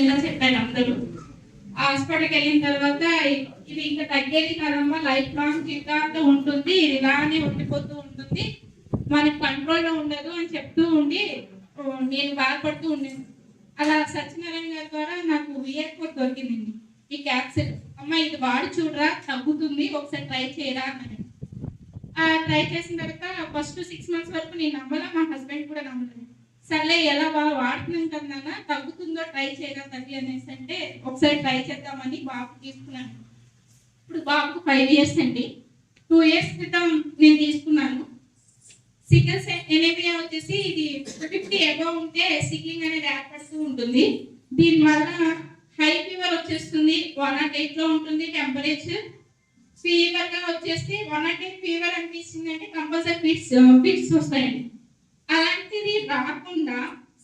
ఇలా చెప్పారు అందరూ. హాస్పిటల్కి వెళ్ళిన తర్వాత ఇది ఇంకా తగ్గేది కాదమ్మా, లైఫ్ లాంగ్ జీవితాంతం ఉంటుంది, ఇది ఇలానే ఉండిపోతూ ఉంటుంది, మనకి కంట్రోల్లో ఉండదు అని చెప్తూ ఉండి నేను బాధపడుతూ ఉండేది. అలా సత్యనారాయణ గారి ద్వారా నాకు వియర్కోట్ దొరికిందండి. ఈ క్యాప్సిల్ అమ్మ ఇది వాడి చూడరా తగ్గుతుంది, ఒకసారి ట్రై చేయరా అని. ట్రై చేసిన తర్వాత ఫస్ట్ 6 months వరకు నేను నమ్మలా, మా హస్బెండ్ కూడా నమ్మలేదు. సర్లే ఎలా వాడుతున్నాం కదా, తగ్గుతుందో ట్రై చేయరా తల్లి అనేసి అంటే ఒకసారి ట్రై చేద్దామని బాబు తీసుకున్నాను. ఇప్పుడు బాబుకు 5 years అండి. 2 years క్రితం నేను తీసుకున్నాను. సికల్ ఎనీమియా వచ్చేసి ఇది 50 above ఉంటే సిక్లింగ్ అనేది ఏర్పడుతూ ఉంటుంది. దీనివల్ల హై ఫీవర్ వచ్చేస్తుంది, 108 లో ఉంటుంది టెంపరేచర్. ఫీవర్ గా వచ్చేసి 108 ఫీవర్ అనిపిస్తుంది అంటే కంపల్సరీ ఫిట్స్ వస్తాయండి. అలాంటిది రాకుండా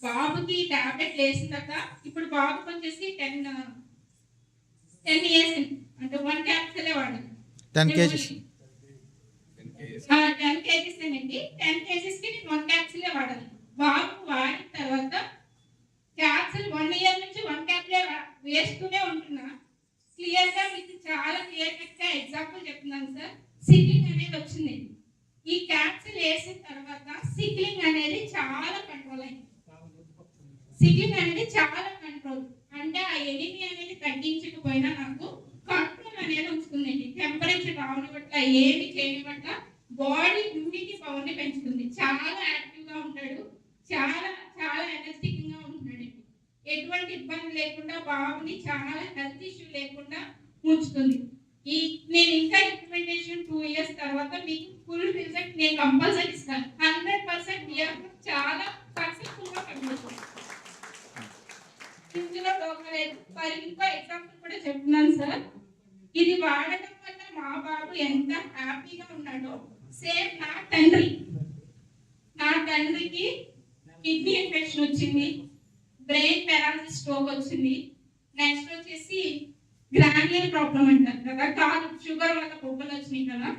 బాబుకి టాబ్లెట్ వేసినాక ఇప్పుడు బాబుకి వచ్చేసి 10 years అంటే 1 క్యాప్సూలే వాడాలి. 10 kgs 10 kgs అండి. 10 kgs కి 1 క్యాప్సూలే వాడాలి. బాబు వాడిన తర్వాత క్యాప్సూల్ 1 year నుంచి 1 క్యాప్సూలే వేస్తూనే ఉంటున్నా. క్లియర్ గా మీకు చాలా క్లియర్ గా ఎగ్జాంపుల్ చెప్తున్నాను సార్. సిక్లింగ్ అనేది వచ్చింది. ఈ క్యాప్సూల్ వేసిన తర్వాత సిక్లింగ్ అనేది చాలా కంట్రోల్ అయింది. సిక్లింగ్ అనేది చాలా కంట్రోల్ అంటే ఆ ఎనిమి అనేది తగ్గించకపోయినా నాకు కంట్రోల్ అనేది వస్తుందండి. టెంపరేచర్ రావడం పట్ల ఏమి చేయడం పట్ల బాడీ ఇమ్యూనిటీ పవర్ ని పెంచుతుంది. చాలా యాక్టివ్ గా ఉంటాడు, చాలా చాలా ఎనర్జెటిక్ గా ఉంటున్నాడు. ఎటువంటి ఇబ్బంది లేకుండా బాబుని చాలా హెల్త్ ఇష్యూ లేకుండా ఉంచుతుంది. నేను ఇంకా ఇంప్లిమెంటేషన్ 2 years తర్వాత మీకు ఫుల్ రిజల్ట్ నేను కంపల్సరీ ఇస్తాను. 100% చాలా సక్సెస్ఫుల్ గా పనిచేస్తుంది. ఇందులో ఇంకో ఎగ్జాంపుల్ కూడా చెప్తున్నాను సార్. ఇది వాడటం వల్ల మా బాబు ఎంత హ్యాపీగా ఉన్నాడో సేమ్ నా తండ్రికి కిడ్నీ ఇన్ఫెక్షన్ వచ్చింది, బ్రెయిన్ పారాలసిస్, స్ట్రోక్ వచ్చింది. నెక్స్ట్ వచ్చేసి గ్రాన్యులర్ ప్రాబ్లం అంటారు కదా, కాదు షుగర్ వల్ల పొబ్బలు వచ్చినాయి కదా,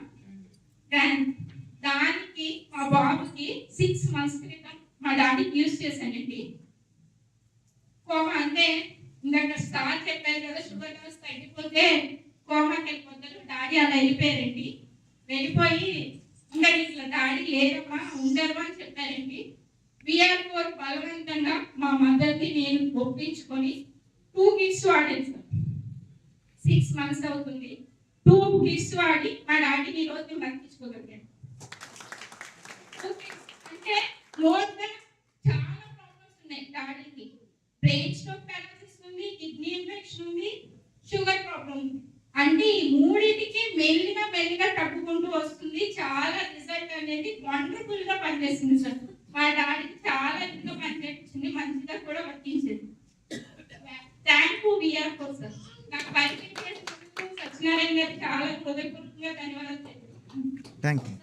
దానికి మా బాబుకి 6 months క్రితం మా డాడీకి యూజ్ చేశానండి. కోమా అంటే ఇందాక స్టార్ చెప్పారు కదా, షుగర్ లెవెల్స్ తగ్గిపోతే కోమాకి వెళ్ళిపోతారు. డాడీ అలా వెళ్ళిపోయారండి. వెళ్ళిపోయి ఇంకా ఇట్లా డాడీ లేదమ్మా ఉండరు అని చెప్పారండి. VR4 బలవంతంగా మా మదర్ని నేను ఒప్పించుకొని 2 kits వాడాను సార్. 6 months అవుతుంది. 2 kits వాడి మా డాడీని ఈరోజు బతికించుకోగలిగాను. అంటే లోన్గా చాలా ప్రాబ్లమ్స్ ఉన్నాయి డాడీకి. బ్రెయిన్ స్ట్రోక్ పారాలసిస్ ఉంది, కిడ్నీ ఇన్ఫెక్షన్ ఉంది, షుగర్ ప్రాబ్లం ఉంది. అంటే ఈ మూడింటికి మెల్లిగా తగ్గుకుంటూ వస్తుంది. చాలా రిజల్ట్ అనేది వండర్ఫుల్ గా పనిచేస్తుంది సార్. మా డాడీకి చాలా ఇంకా పనిచేసింది, మంచిగా కూడా వర్తించింది. Thank you VR4 sir. నాకు పరిచయం చేసినందుకు సత్యనారాయణ గారికి చాలా హృదయపూర్వకంగా ధన్యవాదాలు. Thank you.